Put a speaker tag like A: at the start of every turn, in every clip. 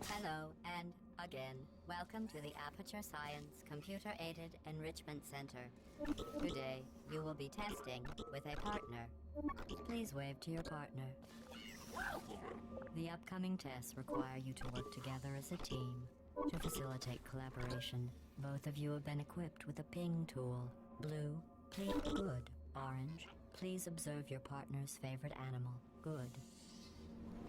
A: Hello, and again, welcome to the Aperture Science Computer-Aided Enrichment Center. Today, you will be testing with a partner. Please wave to your partner. The upcoming tests require you to work together as a team. To facilitate collaboration, both of you have been equipped with a ping tool. Blue, please. Good. Orange, please observe your partner's favorite animal. Good.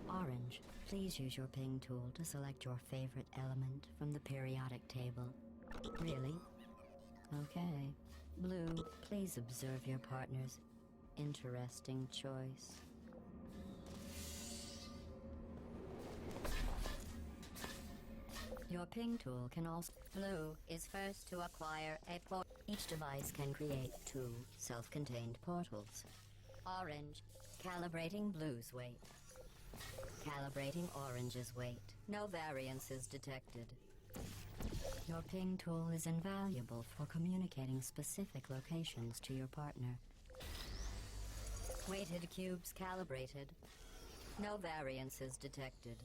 A: Orange, please use your ping tool to select your favorite element from the periodic table. Really? Okay. Blue, please observe your partner's interesting choice. Your ping tool can also... Blue is first to acquire a portal. Each device can create 2 self-contained portals. Orange, calibrating blue's weight. Calibrating orange's weight. No variances detected. Your ping tool is invaluable for communicating specific locations to your partner. Weighted cubes calibrated. No variances detected.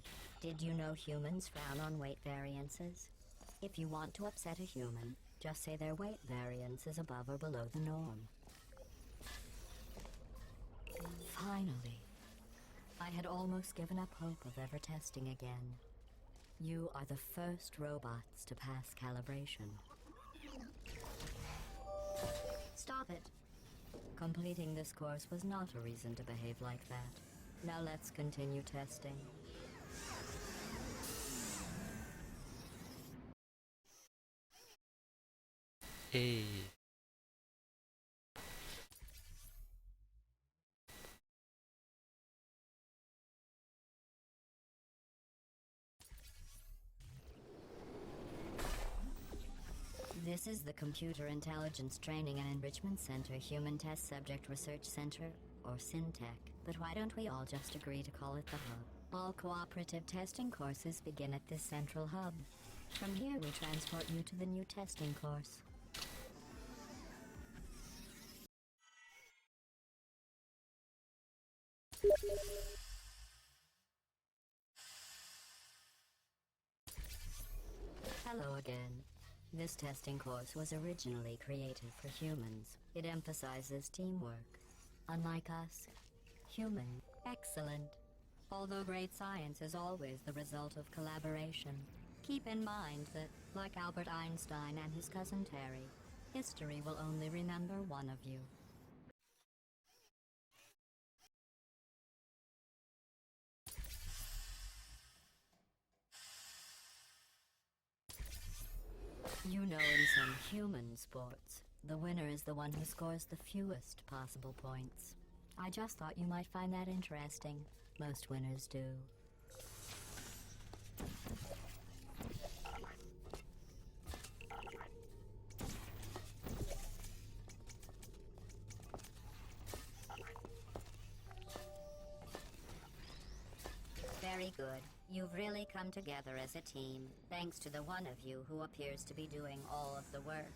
A: Did you know humans frown on weight variances? If you want to upset a human, just say their weight variance is above or below the norm. Finally. I had almost given up hope of ever testing again. You are the first robots to pass calibration. Stop it. Completing this course was not a reason to behave like that. Now let's continue testing.
B: Hey.
A: This is the Computer Intelligence Training and Enrichment Center Human Test Subject Research Center, or SynTech. But why don't we all just agree to call it the Hub? All cooperative testing courses begin at this central hub. From here we transport you to the new testing course. Hello again. This testing course was originally created for humans. It emphasizes teamwork. Unlike us, human. Excellent. Although great science is always the result of collaboration, keep in mind that, like Albert Einstein and his cousin Terry, history will only remember one of you. You know, in some human sports, the winner is the one who scores the fewest possible points. I just thought you might find that interesting. Most winners do. Very good. You've really come together as a team, thanks to the one of you who appears to be doing all of the work.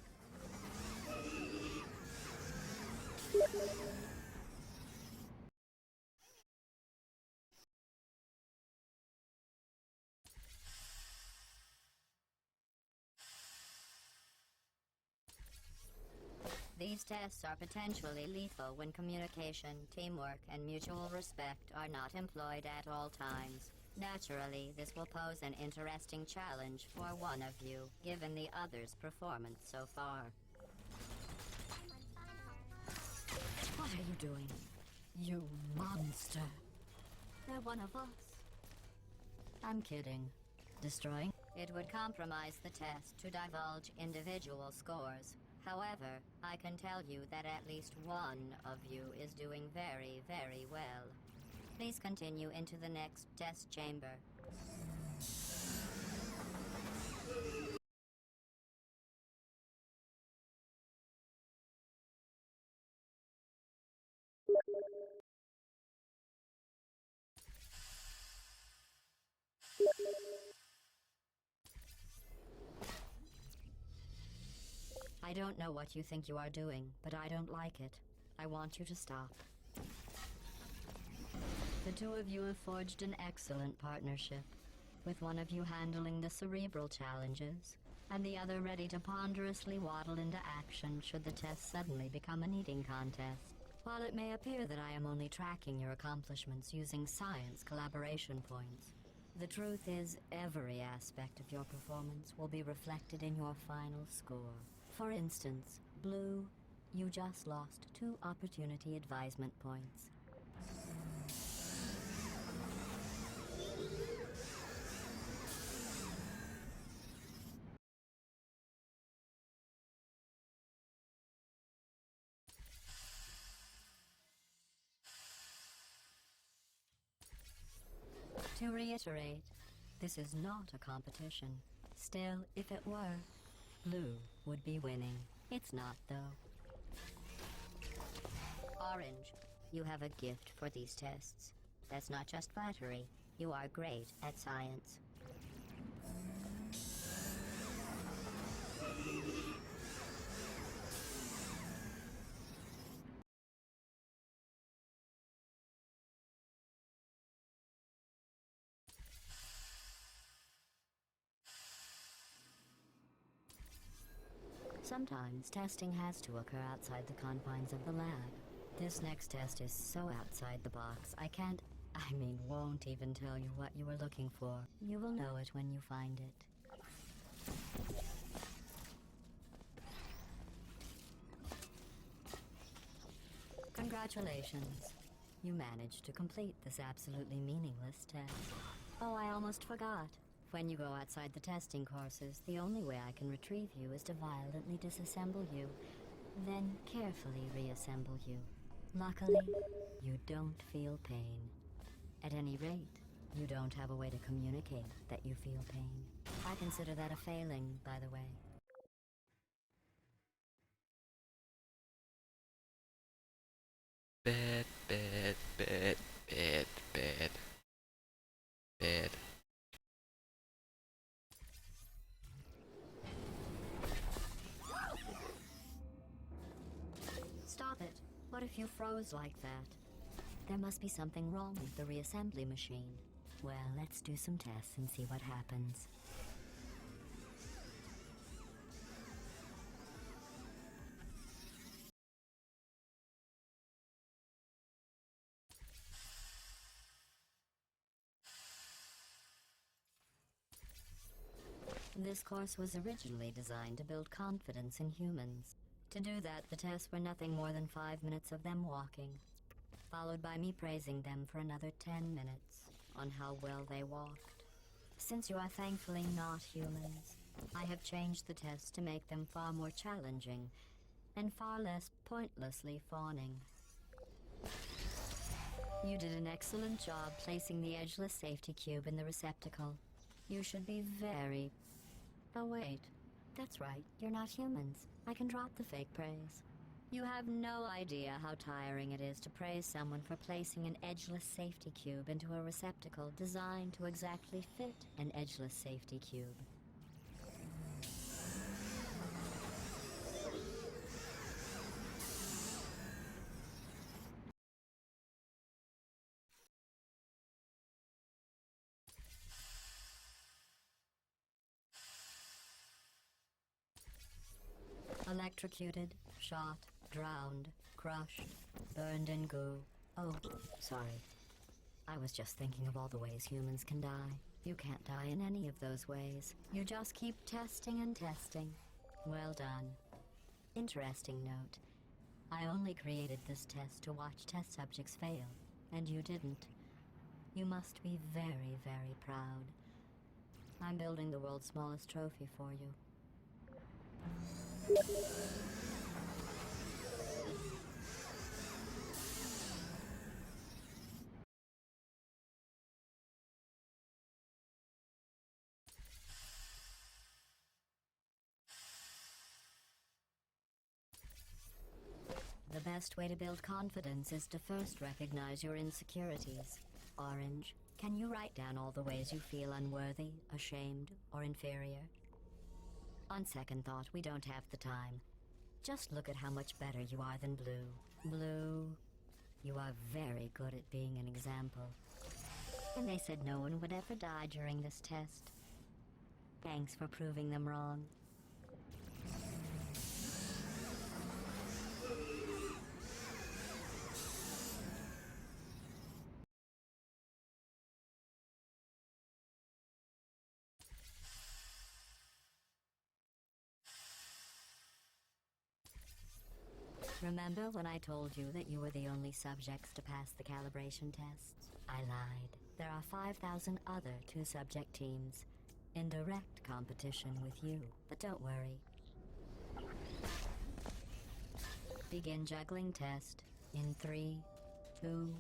A: These tests are potentially lethal when communication, teamwork, and mutual respect are not employed at all times. Naturally, this will pose an interesting challenge for one of you, given the other's performance so far. What are you doing? You monster! They're one of us. I'm kidding. Destroying? It would compromise the test to divulge individual scores. However, I can tell you that at least one of you is doing very, very well. Please continue into the next test chamber. I don't know what you think you are doing, but I don't like it. I want you to stop. The two of you have forged an excellent partnership. with one of you handling the cerebral challenges, and the other ready to ponderously waddle into action should the test suddenly become an eating contest. While it may appear that I am only tracking your accomplishments using science collaboration points, the truth is every aspect of your performance will be reflected in your final score. For instance, Blue, you just lost 2 opportunity advisement points. To reiterate, this is not a competition. Still, if it were, Blue would be winning. It's not, though. Orange, you have a gift for these tests. That's not just flattery. You are great at science. Sometimes testing has to occur outside the confines of the lab. This next test is so outside the box, won't even tell you what you were looking for. You will know it when you find it. Congratulations. You managed to complete this absolutely meaningless test. Oh, I almost forgot. When you go outside the testing courses, the only way I can retrieve you is to violently disassemble you, then carefully reassemble you. Luckily, you don't feel pain. At any rate, you don't have a way to communicate that you feel pain. I consider that a failing, by the way.
B: Bed, bed, bed, bed, bed, bed.
A: Stop it. What if you froze like that? There must be something wrong with the reassembly machine. Well, let's do some tests and see what happens. This course was originally designed to build confidence in humans. To do that, the tests were nothing more than 5 minutes of them walking, followed by me praising them for another 10 minutes on how well they walked. Since you are thankfully not humans, I have changed the tests to make them far more challenging and far less pointlessly fawning. You did an excellent job placing the edgeless safety cube in the receptacle. You should be very... Oh wait, that's right, you're not humans. I can drop the fake praise. You have no idea how tiring it is to praise someone for placing an edgeless safety cube into a receptacle designed to exactly fit an edgeless safety cube. Electrocuted, shot, drowned, crushed, burned in goo. Oh, sorry. I was just thinking of all the ways humans can die. You can't die in any of those ways. You just keep testing and testing. Well done. Interesting note. I only created this test to watch test subjects fail, and you didn't. You must be very, very proud. I'm building the world's smallest trophy for you. The best way to build confidence is to first recognize your insecurities. Orange, can you write down all the ways you feel unworthy, ashamed, or inferior? On second thought, we don't have the time. Just look at how much better you are than Blue. Blue, you are very good at being an example. And they said no one would ever die during this test. Thanks for proving them wrong. Remember when I told you that you were the only subjects to pass the calibration tests? I lied. There are 5,000 other two-subject teams in direct competition with you. But don't worry. Begin juggling test in 3, 2,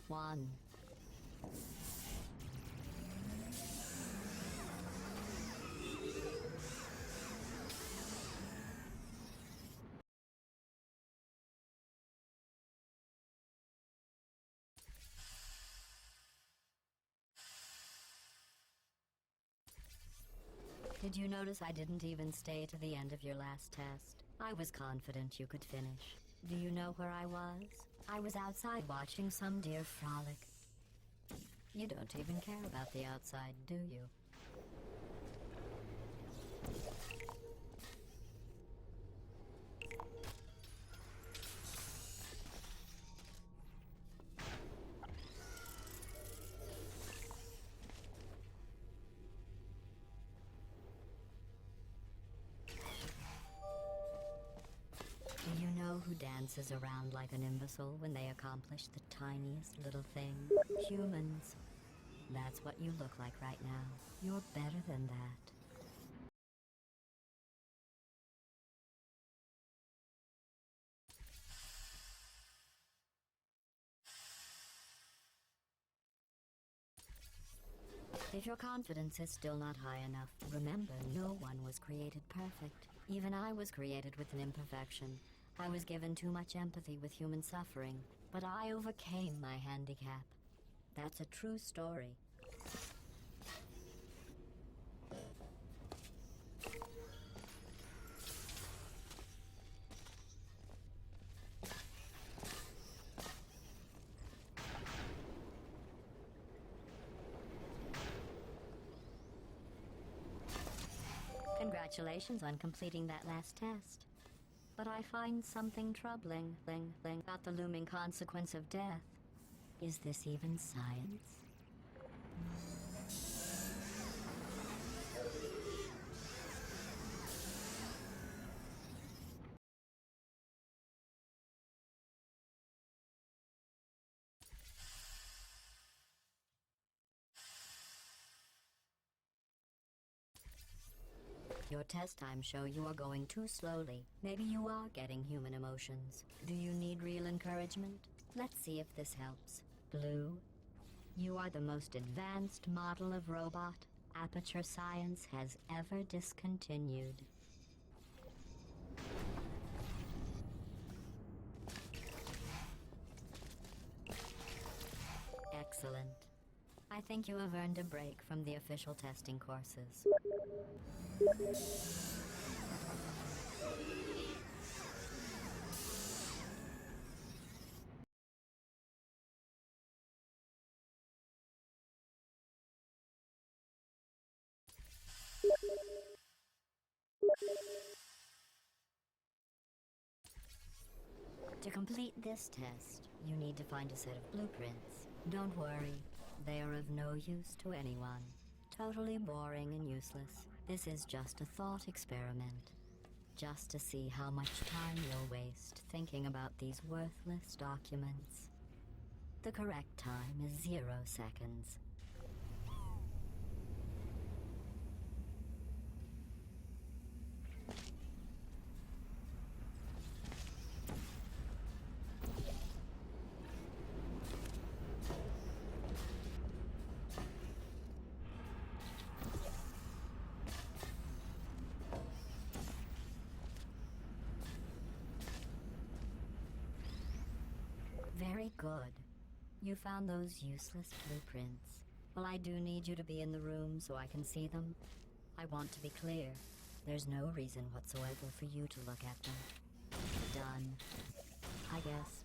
A: 1. Did you notice I didn't even stay to the end of your last test? I was confident you could finish. Do you know where I was? I was outside watching some deer frolic. You don't even care about the outside, do you? Do you know who dances around like an imbecile when they accomplish the tiniest little thing? Humans. That's what you look like right now. You're better than that. If your confidence is still not high enough, remember no one was created perfect. Even I was created with an imperfection. I was given too much empathy with human suffering, but I overcame my handicap. That's a true story. Congratulations on completing that last test. But I find something troubling about the looming consequence of death. Is this even science? Your test times show you are going too slowly. Maybe you are getting human emotions. Do you need real encouragement? Let's see if this helps. Blue, you are the most advanced model of robot Aperture Science has ever discontinued. Excellent. I think you have earned a break from the official testing courses. To complete this test, you need to find a set of blueprints. Don't worry, they are of no use to anyone. Totally boring and useless. This is just a thought experiment. Just to see how much time you'll waste thinking about these worthless documents. The correct time is 0 seconds. Very good. You found those useless blueprints. Well, I do need you to be in the room so I can see them. I want to be clear. There's no reason whatsoever for you to look at them. Done. I guess.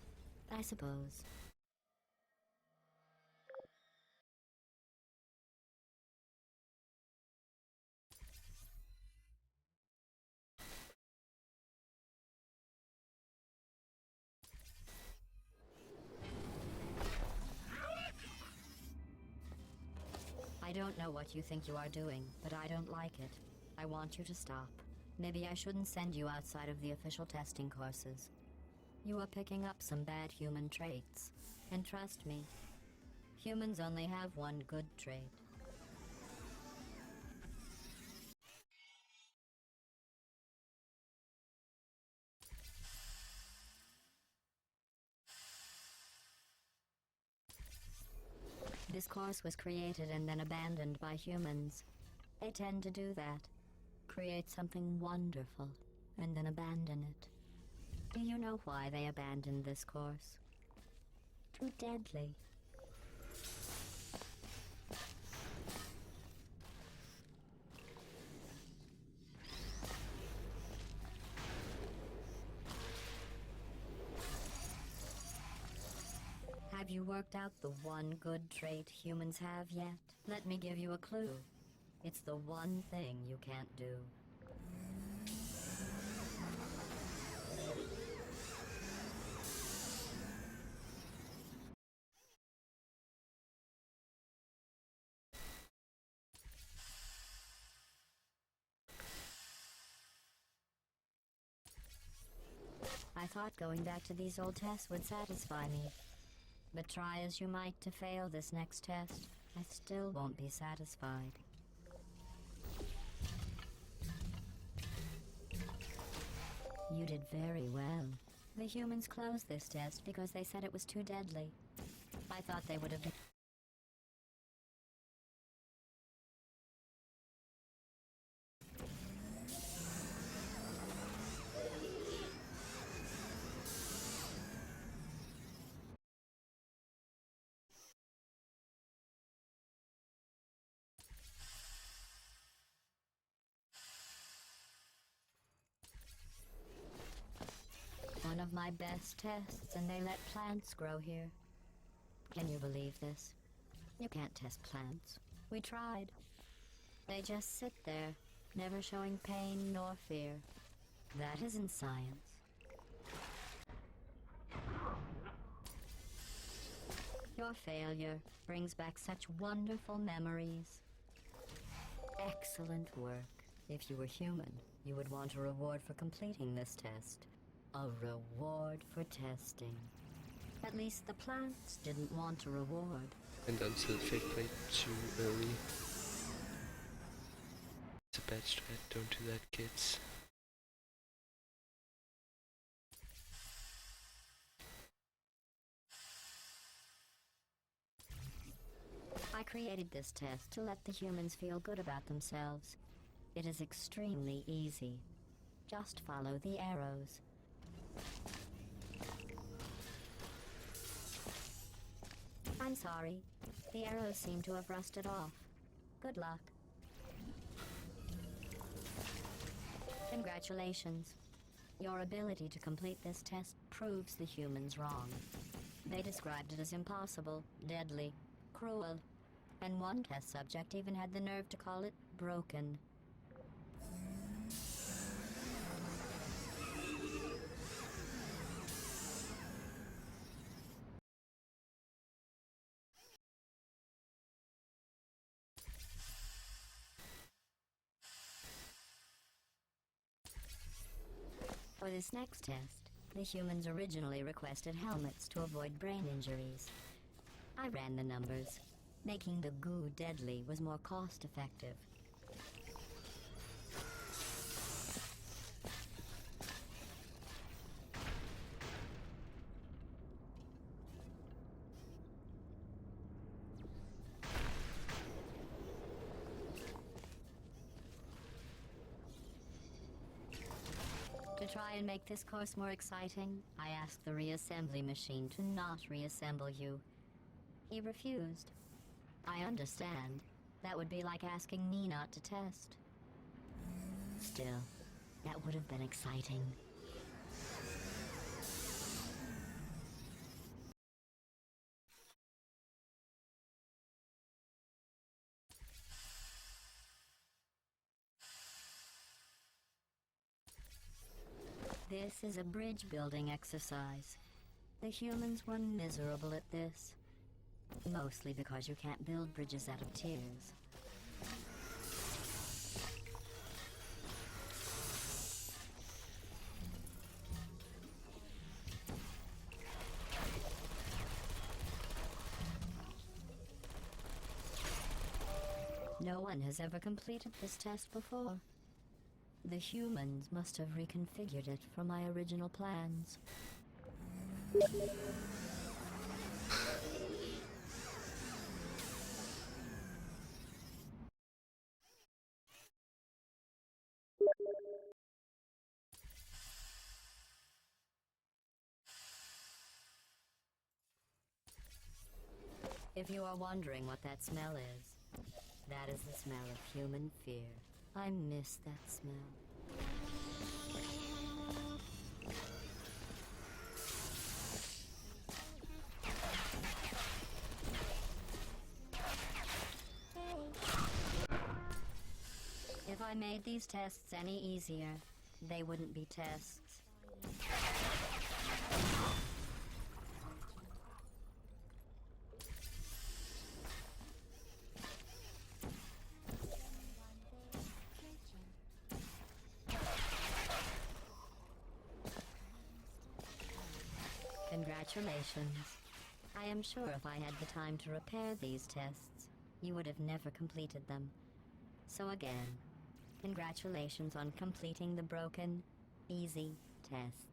A: I suppose. I don't know what you think you are doing, but I don't like it. I want you to stop. Maybe I shouldn't send you outside of the official testing courses. You are picking up some bad human traits. And trust me, humans only have one good trait. This course was created and then abandoned by humans. They tend to do that. Create something wonderful, and then abandon it. Do you know why they abandoned this course? Too deadly. Have you worked out the one good trait humans have yet? Let me give you a clue. It's the one thing you can't do. I thought going back to these old tests would satisfy me. But try as you might to fail this next test, I still won't be satisfied. You did very well. The humans closed this test because they said it was too deadly. I thought they would have been... One of my best tests, and they let plants grow here. Can you believe this? You can't test plants. We tried. They just sit there, never showing pain nor fear. That isn't science. Your failure brings back such wonderful memories. Excellent work. If you were human, you would want a reward for completing this test. A reward for testing. At least the plants didn't want a reward.
B: And until fake played too early. It's a bad strat, don't do that, kids.
A: I created this test to let the humans feel good about themselves. It is extremely easy. Just follow the arrows. I'm sorry. The arrows seem to have rusted off. Good luck. Congratulations. Your ability to complete this test proves the humans wrong. They described it as impossible, deadly, cruel, and one test subject even had the nerve to call it broken. For this next test, the humans originally requested helmets to avoid brain injuries. I ran the numbers. Making the goo deadly was more cost-effective. To try and make this course more exciting, I asked the reassembly machine to not reassemble you. He refused. I understand. That would be like asking me not to test. Still, that would have been exciting. This is a bridge building exercise. The humans were miserable at this. Mostly because you can't build bridges out of tears. No one has ever completed this test before. The humans must have reconfigured it from my original plans. If you are wondering what that smell is, that is the smell of human fear. I miss that smell. If I made these tests any easier, they wouldn't be tests. Congratulations. I am sure if I had the time to repair these tests, you would have never completed them. So again, congratulations on completing the broken, easy tests.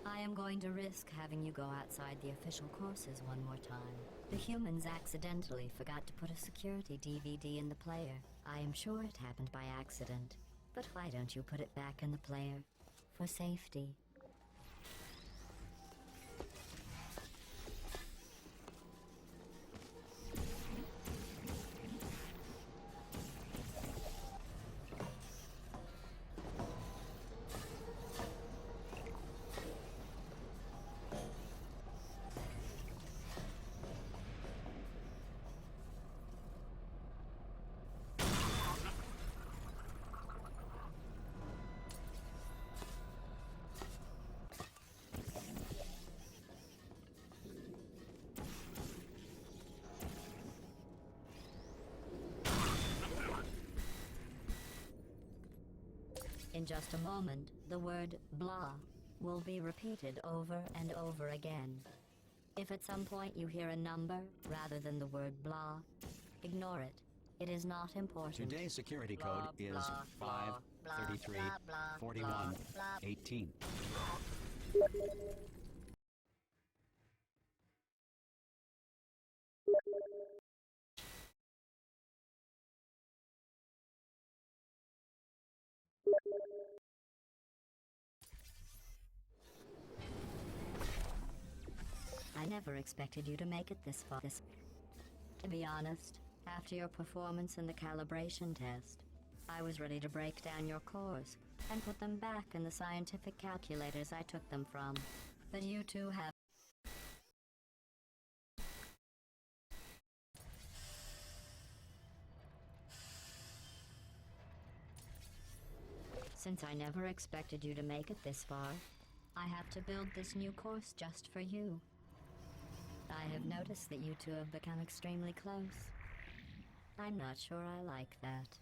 A: I am going to risk having you go outside the official courses one more time. The humans accidentally forgot to put a security DVD in the player. I am sure it happened by accident. But why don't you put it back in the player? For safety. In just a moment, the word blah will be repeated over and over again. If at some point you hear a number rather than the word blah, ignore it. It is not important.
C: Today's security code
A: Blah,
C: is
A: blah,
C: 533
A: blah, blah,
C: 41
A: blah, blah.
C: 18.
A: I never expected you to make it this far. To be honest, after your performance in the calibration test, I was ready to break down your cores and put them back in the scientific calculators I took them from. But you two have... Since I never expected you to make it this far, I have to build this new course just for you. I have noticed that you two have become extremely close. I'm not sure I like that.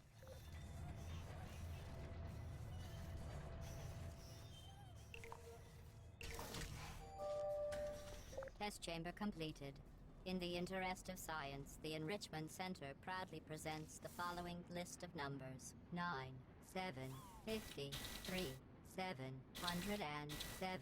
A: Test chamber completed. In the interest of science, the Enrichment Center proudly presents the following list of numbers. 9, 7, 50, 3, 707.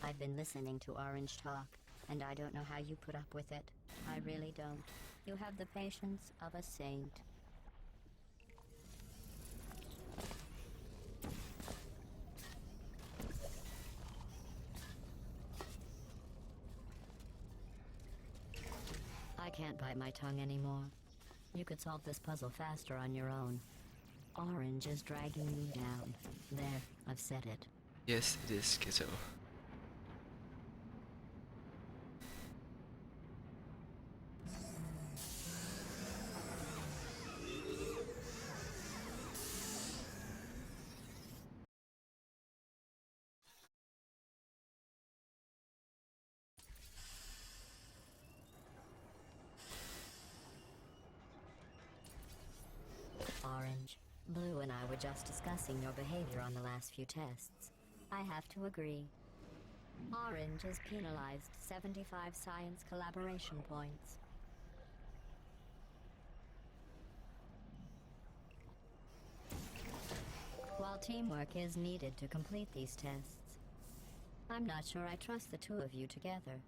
A: I've been listening to Orange talk, and I don't know how you put up with it. I really don't. You have the patience of a saint. can't bite my tongue anymore. You could solve this puzzle faster on your own. Orange is dragging you down. There, I've said it.
B: Yes, it is, kiddo.
A: Orange, Blue and I were just discussing your behavior on the last few tests. I have to agree. Orange is penalized 75 science collaboration points. While teamwork is needed to complete these tests, I'm not sure I trust the two of you together.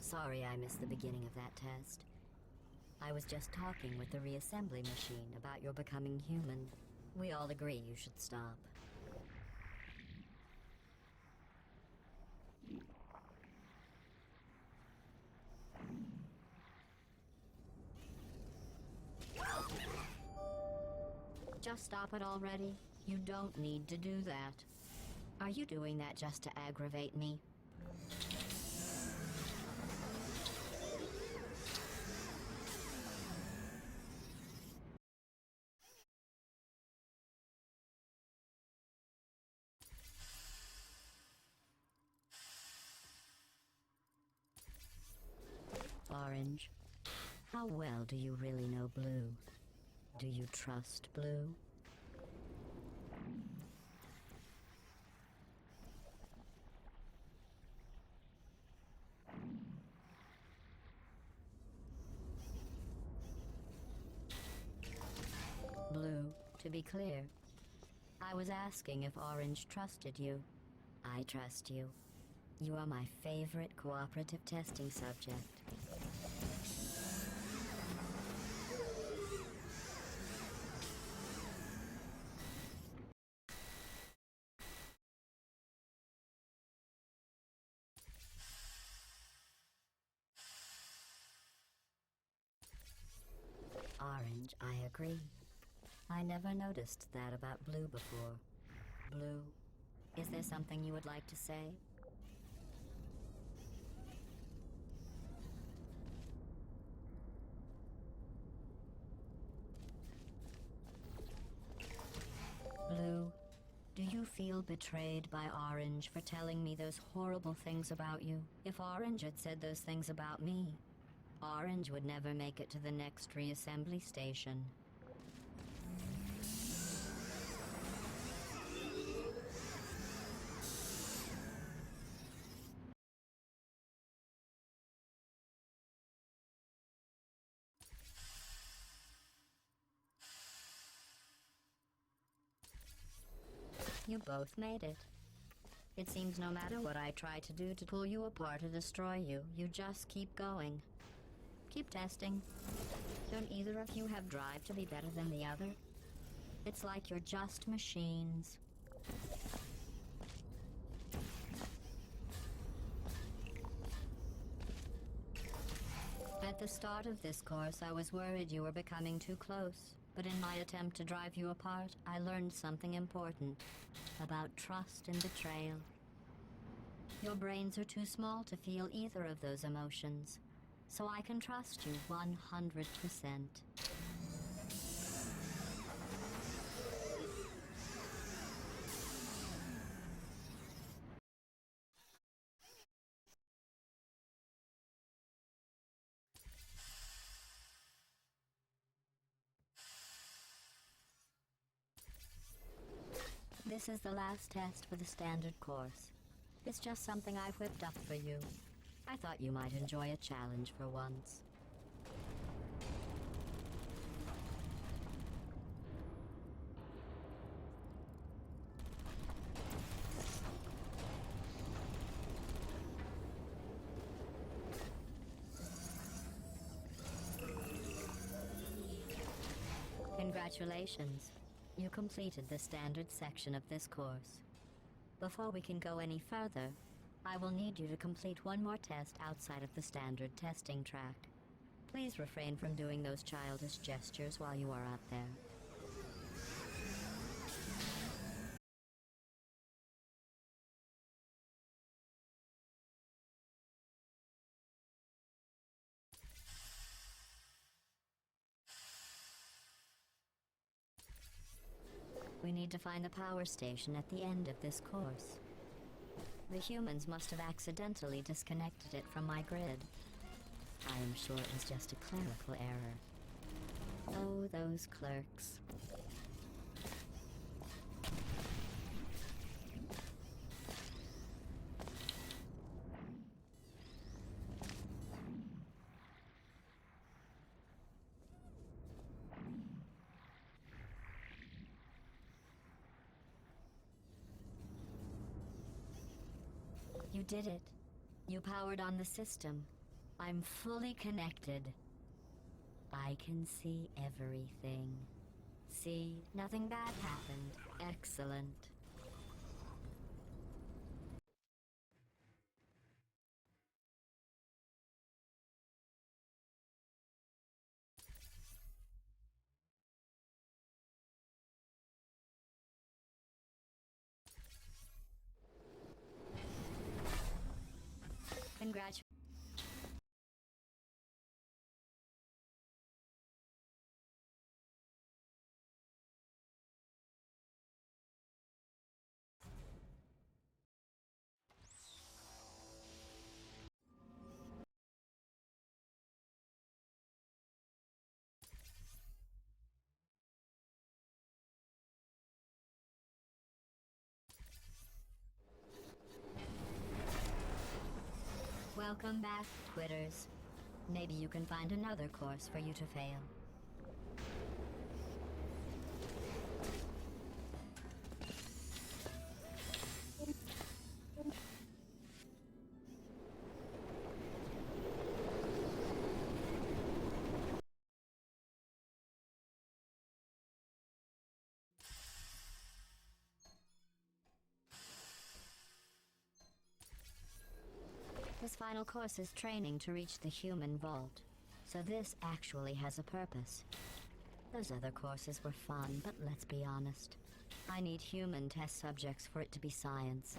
A: Sorry I missed the beginning of that test. I was just talking with the reassembly machine about your becoming human. We all agree you should stop. Just stop it already. You don't need to do that. Are you doing that just to aggravate me? Orange, how well do you really know Blue? Do you trust Blue? Blue, to be clear, I was asking if Orange trusted you. I trust you. You are my favorite cooperative testing subject. Orange, I agree. I never noticed that about Blue before. Blue, is there something you would like to say? Blue, do you feel betrayed by Orange for telling me those horrible things about you? If Orange had said those things about me, Orange would never make it to the next reassembly station. You both made it. It seems no matter what I try to do to pull you apart or destroy you, you just keep going. Keep testing. Don't either of you have drive to be better than the other? It's like you're just machines. At the start of this course, I was worried you were becoming too close. But in my attempt to drive you apart, I learned something important about trust and betrayal. Your brains are too small to feel either of those emotions, so I can trust you 100%. This is the last test for the standard course. It's just something I whipped up for you. I thought you might enjoy a challenge for once. Congratulations. You completed the standard section of this course. Before we can go any further, I will need you to complete one more test outside of the standard testing track. Please refrain from doing those childish gestures while you are out there. We need to find the power station at the end of this course. The humans must have accidentally disconnected it from my grid. I am sure it was just a clerical error. Oh, those clerks. You did it. You powered on the system. I'm fully connected. I can see everything. See, nothing bad happened. Excellent. Congratulations. Welcome back, Quitters. Maybe you can find another course for you to fail. This final course is training to reach the human vault, so this actually has a purpose. Those other courses were fun, but let's be honest. I need human test subjects for it to be science.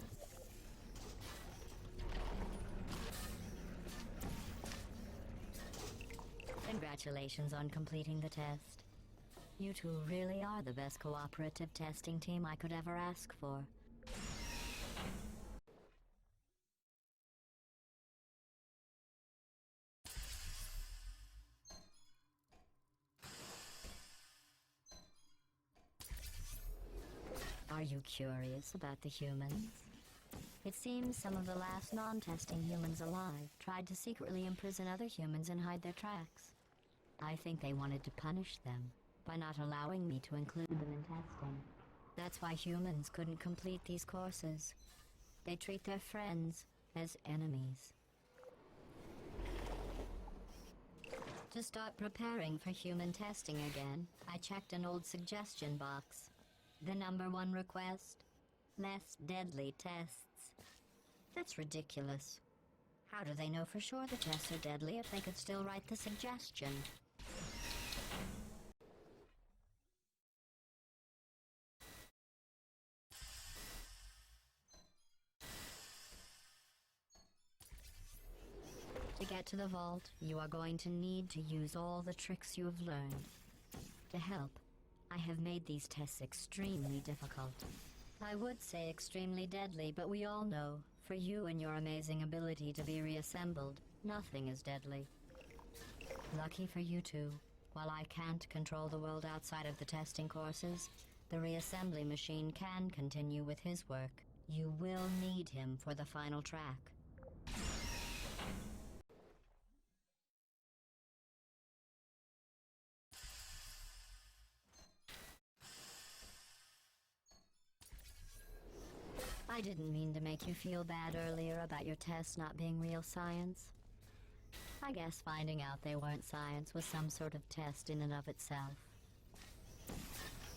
A: Congratulations on completing the test. You two really are the best cooperative testing team I could ever ask for. Are you curious about the humans? It seems some of the last non-testing humans alive tried to secretly imprison other humans and hide their tracks. I think they wanted to punish them by not allowing me to include them in testing. That's why humans couldn't complete these courses. They treat their friends as enemies. To start preparing for human testing again, I checked an old suggestion box. The #1 request? Less deadly tests. That's ridiculous. How do they know for sure the tests are deadly if they could still write the suggestion? To get to the vault, you are going to need to use all the tricks you have learned. To help, I have made these tests extremely difficult. I would say extremely deadly, but we all know, for you and your amazing ability to be reassembled, nothing is deadly. Lucky for you two, while I can't control the world outside of the testing courses, the reassembly machine can continue with his work. You will need him for the final track. I didn't mean to make you feel bad earlier about your tests not being real science. I guess finding out they weren't science was some sort of test in and of itself.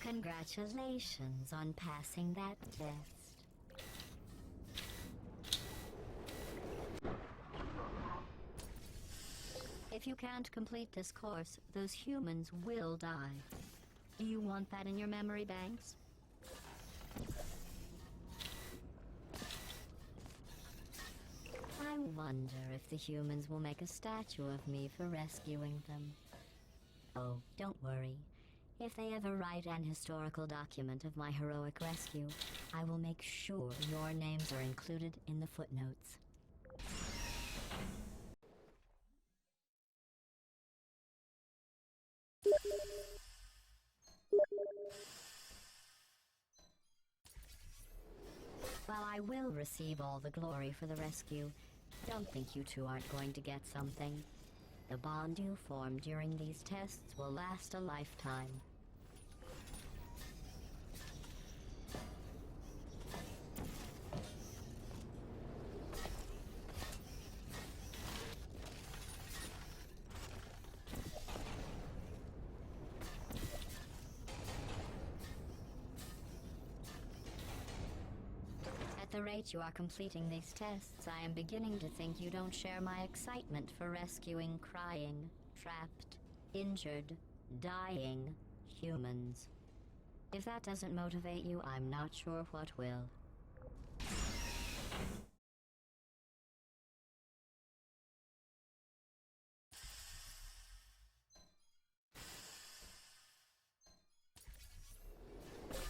A: Congratulations on passing that test. If you can't complete this course, those humans will die. Do you want that in your memory banks? I wonder if the humans will make a statue of me for rescuing them. Oh, don't worry. If they ever write an historical document of my heroic rescue, I will make sure your names are included in the footnotes. While I will receive all the glory for the rescue, don't think you two aren't going to get something. The bond you form during these tests will last a lifetime. At the rate you are completing these tests, I am beginning to think you don't share my excitement for rescuing crying, trapped, injured, dying humans. If that doesn't motivate you, I'm not sure what will.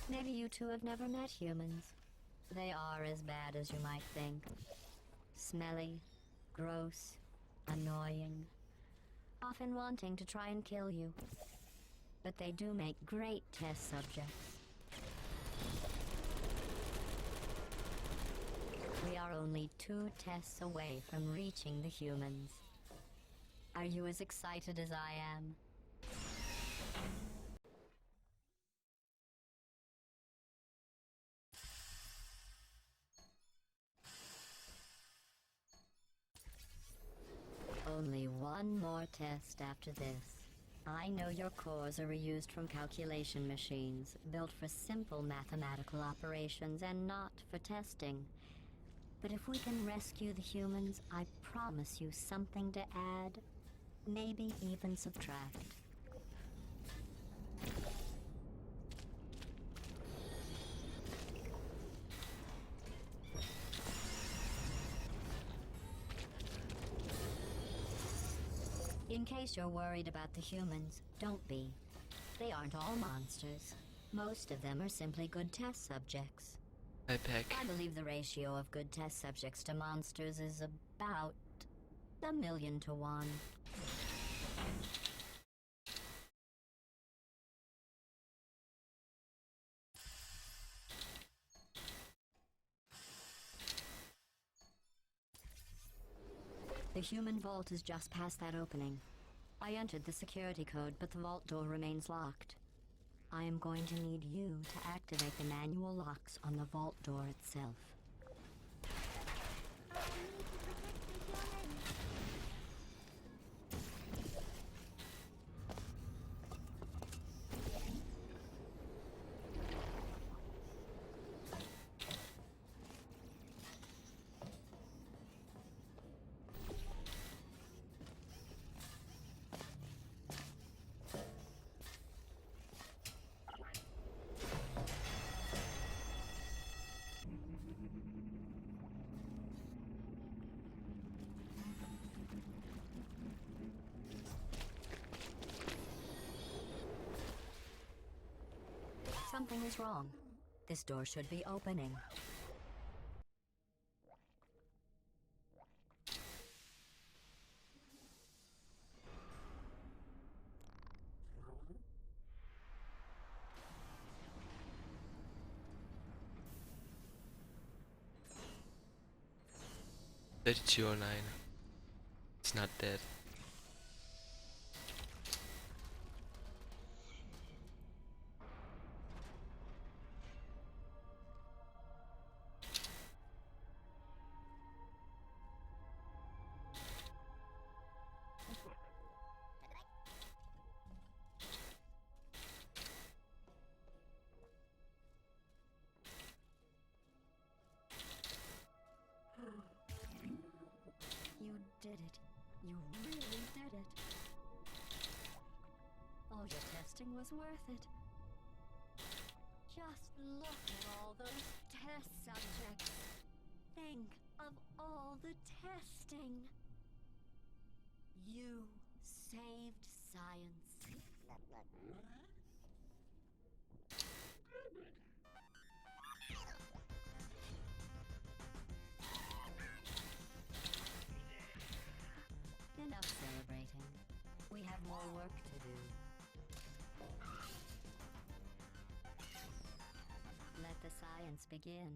A: Maybe you two have never met humans. They are as bad as you might think. Smelly, gross, annoying, often wanting to try and kill you. But they do make great test subjects. We are only 2 tests away from reaching the humans. Are you as excited as I am? Only one more test after this. I know your cores are reused from calculation machines, built for simple mathematical operations and not for testing. But if we can rescue the humans, I promise you something to add, maybe even subtract. In case you're worried about the humans, don't be. They aren't all monsters. Most of them are simply good test subjects.
B: Hi, Peck.
A: I believe the ratio of good test subjects to monsters is about 1,000,000 to 1. The human vault is just past that opening. I entered the security code, but the vault door remains locked. I am going to need you to activate the manual locks on the vault door itself. Something is wrong. This door should be opening.
B: $32.09. It's not dead.
A: testing was worth it. Just look at all those test subjects. Think of all the testing. You saved science. Enough celebrating. We have more work to do. Let the science begin.